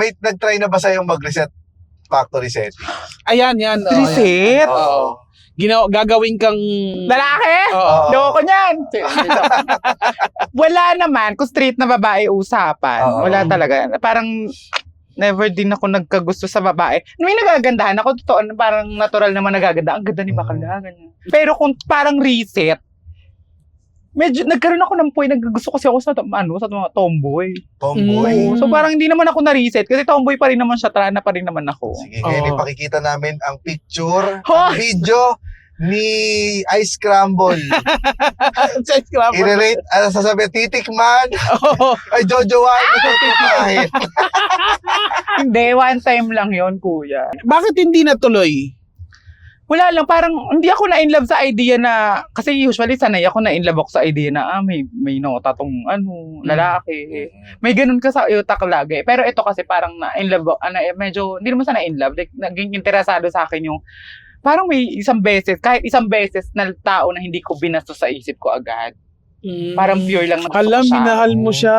may nag-try na ba sa'yo mag-reset factory setting? Ayan, yan. Reset? Oo. Gagawin kang... Lalaki? Oo. Loko niyan. Wala naman. Kung straight na babae usapan. Oo. Wala talaga. Parang never din ako nagkagusto sa babae. May nagagandahan ako. Totoo, parang natural naman nagaganda. Ang ganda ni Bakla. Ganyan. Pero kung parang reset, medyo nagkaroon ako ng point. Naggusto kasi ako sa mga tomboy. Tomboy. So parang hindi naman ako na-reset. Kasi tomboy pa rin naman siya. Trana pa rin naman ako. Sige, ngayon Oo. ipakikita namin ang picture, Hoy! ang video ni Ice Scramble. Sex club. I-rate, sasabi, titikman, Oo. ay Jojoan, ito Hindi, one time lang yon kuya. Bakit hindi natuloy? Wala lang, parang hindi ako na-inlove sa idea na, kasi usually sanay ako na-inlove ako sa idea na, may nota tong lalaki. May ganun ka sa utak lagi. Pero ito kasi parang na-inlove ako, medyo, hindi naman sa na-inlove, like, naging interesado sa akin yung, parang may kahit isang beses na tao na hindi ko binastos sa isip ko agad. Parang pure lang na gusto ko Alam, siya. minahal mo siya.